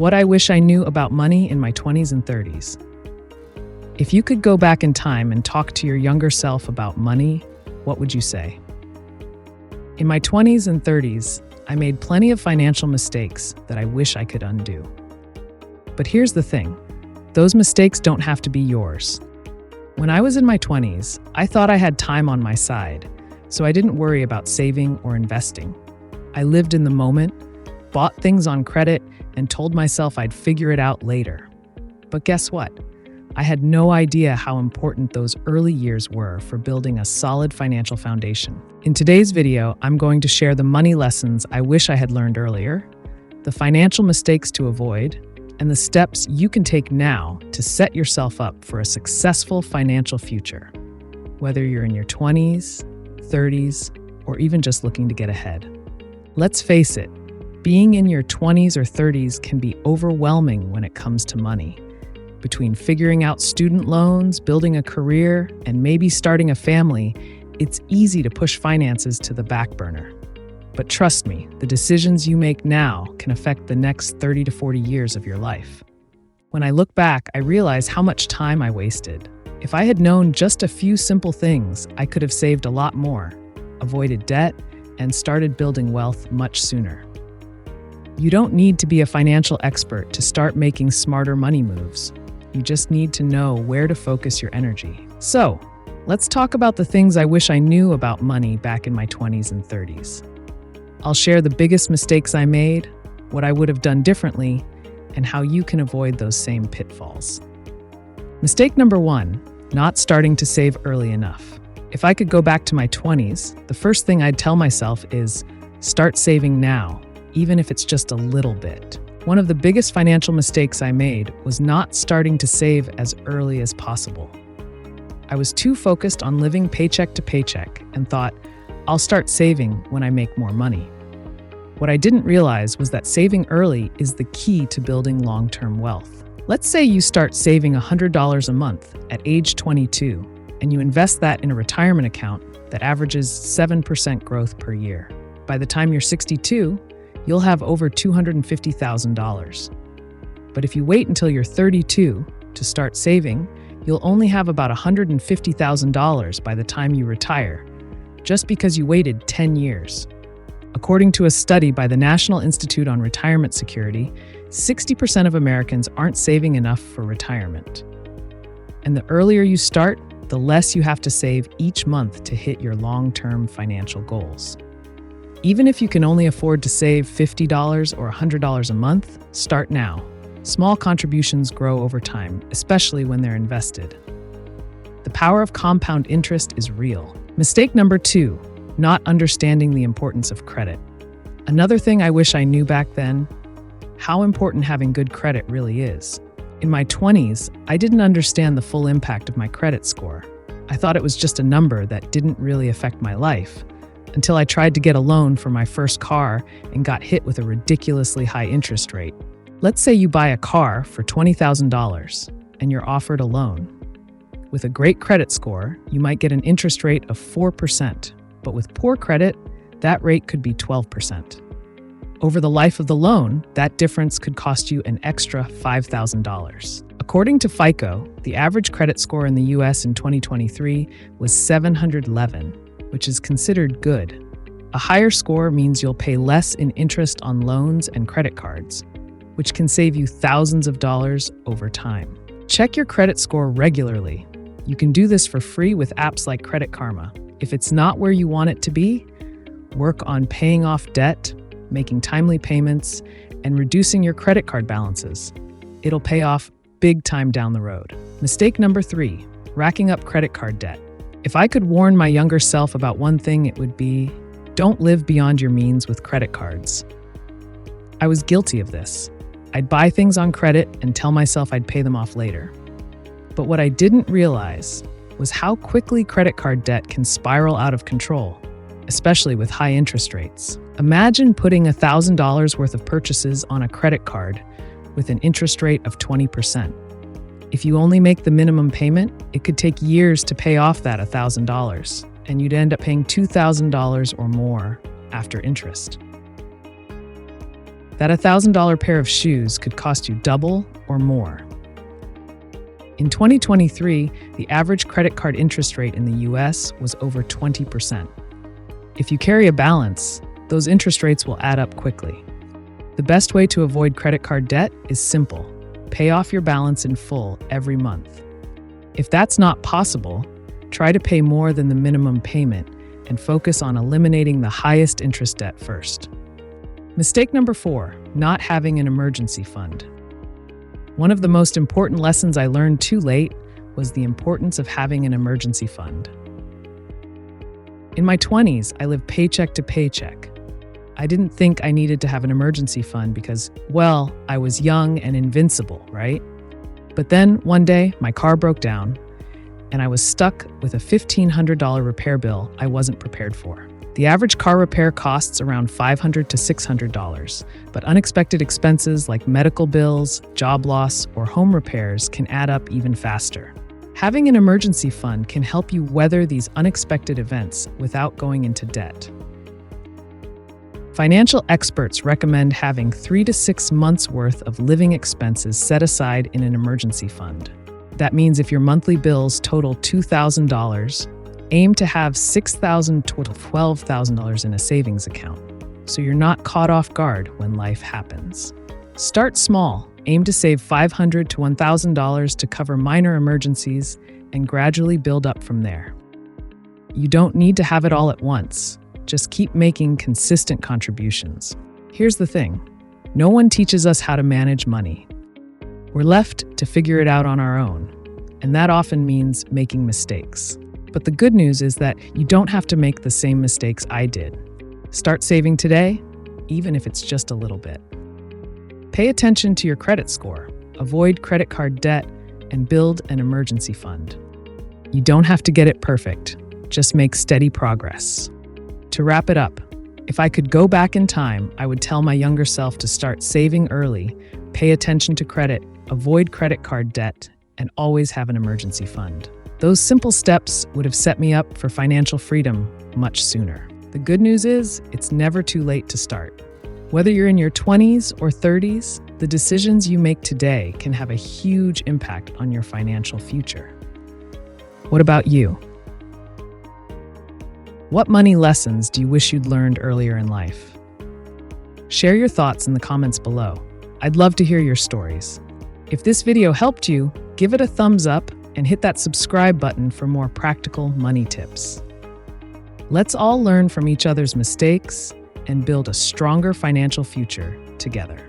What I wish I knew about money in my 20s and 30s. If you could go back in time and talk to your younger self about money, what would you say? In my 20s and 30s, I made plenty of financial mistakes that I wish I could undo. But here's the thing, those mistakes don't have to be yours. When I was in my 20s, I thought I had time on my side, so I didn't worry about saving or investing. I lived in the moment, bought things on credit, and told myself I'd figure it out later. But guess what? I had no idea how important those early years were for building a solid financial foundation. In today's video, I'm going to share the money lessons I wish I had learned earlier, the financial mistakes to avoid, and the steps you can take now to set yourself up for a successful financial future, whether you're in your 20s, 30s, or even just looking to get ahead. Let's face it, being in your 20s or 30s can be overwhelming when it comes to money. Between figuring out student loans, building a career, and maybe starting a family, it's easy to push finances to the back burner. But trust me, the decisions you make now can affect the next 30 to 40 years of your life. When I look back, I realize how much time I wasted. If I had known just a few simple things, I could have saved a lot more, avoided debt, and started building wealth much sooner. You don't need to be a financial expert to start making smarter money moves. You just need to know where to focus your energy. So, let's talk about the things I wish I knew about money back in my 20s and 30s. I'll share the biggest mistakes I made, what I would have done differently, and how you can avoid those same pitfalls. Mistake number 1, not starting to save early enough. If I could go back to my 20s, the first thing I'd tell myself is, start saving now, even if it's just a little bit. One of the biggest financial mistakes I made was not starting to save as early as possible. I was too focused on living paycheck to paycheck and thought, I'll start saving when I make more money. What I didn't realize was that saving early is the key to building long-term wealth. Let's say you start saving $100 a month at age 22, and you invest that in a retirement account that averages 7% growth per year. By the time you're 62, you'll have over $250,000. But if you wait until you're 32 to start saving, you'll only have about $150,000 by the time you retire, just because you waited 10 years. According to a study by the National Institute on Retirement Security, 60% of Americans aren't saving enough for retirement. And the earlier you start, the less you have to save each month to hit your long-term financial goals. Even if you can only afford to save $50 or $100 a month, start now. Small contributions grow over time, especially when they're invested. The power of compound interest is real. Mistake number 2, not understanding the importance of credit. Another thing I wish I knew back then, how important having good credit really is. In my 20s, I didn't understand the full impact of my credit score. I thought it was just a number that didn't really affect my life, until I tried to get a loan for my first car and got hit with a ridiculously high interest rate. Let's say you buy a car for $20,000 and you're offered a loan. With a great credit score, you might get an interest rate of 4%, but with poor credit, that rate could be 12%. Over the life of the loan, that difference could cost you an extra $5,000. According to FICO, the average credit score in the US in 2023 was 711, which is considered good. A higher score means you'll pay less in interest on loans and credit cards, which can save you thousands of dollars over time. Check your credit score regularly. You can do this for free with apps like Credit Karma. If it's not where you want it to be, work on paying off debt, making timely payments, and reducing your credit card balances. It'll pay off big time down the road. Mistake number 3, racking up credit card debt. If I could warn my younger self about one thing, it would be, don't live beyond your means with credit cards. I was guilty of this. I'd buy things on credit and tell myself I'd pay them off later. But what I didn't realize was how quickly credit card debt can spiral out of control, especially with high interest rates. Imagine putting $1,000 worth of purchases on a credit card with an interest rate of 20%. If you only make the minimum payment, it could take years to pay off that $1,000, and you'd end up paying $2,000 or more after interest. That $1,000 pair of shoes could cost you double or more. In 2023, the average credit card interest rate in the US was over 20%. If you carry a balance, those interest rates will add up quickly. The best way to avoid credit card debt is simple. Pay off your balance in full every month. If that's not possible, try to pay more than the minimum payment and focus on eliminating the highest interest debt first. Mistake number 4, not having an emergency fund. One of the most important lessons I learned too late was the importance of having an emergency fund. In my 20s, I lived paycheck to paycheck. I didn't think I needed to have an emergency fund because, well, I was young and invincible, right? But then one day, my car broke down, and I was stuck with a $1,500 repair bill I wasn't prepared for. The average car repair costs around $500 to $600, but unexpected expenses like medical bills, job loss, or home repairs can add up even faster. Having an emergency fund can help you weather these unexpected events without going into debt. Financial experts recommend having 3 to 6 months' worth of living expenses set aside in an emergency fund. That means if your monthly bills total $2,000, aim to have $6,000 to $12,000 in a savings account, so you're not caught off guard when life happens. Start small. Aim to save $500 to $1,000 to cover minor emergencies and gradually build up from there. You don't need to have it all at once. Just keep making consistent contributions. Here's the thing. No one teaches us how to manage money. We're left to figure it out on our own, and that often means making mistakes. But the good news is that you don't have to make the same mistakes I did. Start saving today, even if it's just a little bit. Pay attention to your credit score, avoid credit card debt, and build an emergency fund. You don't have to get it perfect, just make steady progress. To wrap it up, if I could go back in time, I would tell my younger self to start saving early, pay attention to credit, avoid credit card debt, and always have an emergency fund. Those simple steps would have set me up for financial freedom much sooner. The good news is, it's never too late to start. Whether you're in your 20s or 30s, the decisions you make today can have a huge impact on your financial future. What about you? What money lessons do you wish you'd learned earlier in life? Share your thoughts in the comments below. I'd love to hear your stories. If this video helped you, give it a thumbs up and hit that subscribe button for more practical money tips. Let's all learn from each other's mistakes and build a stronger financial future together.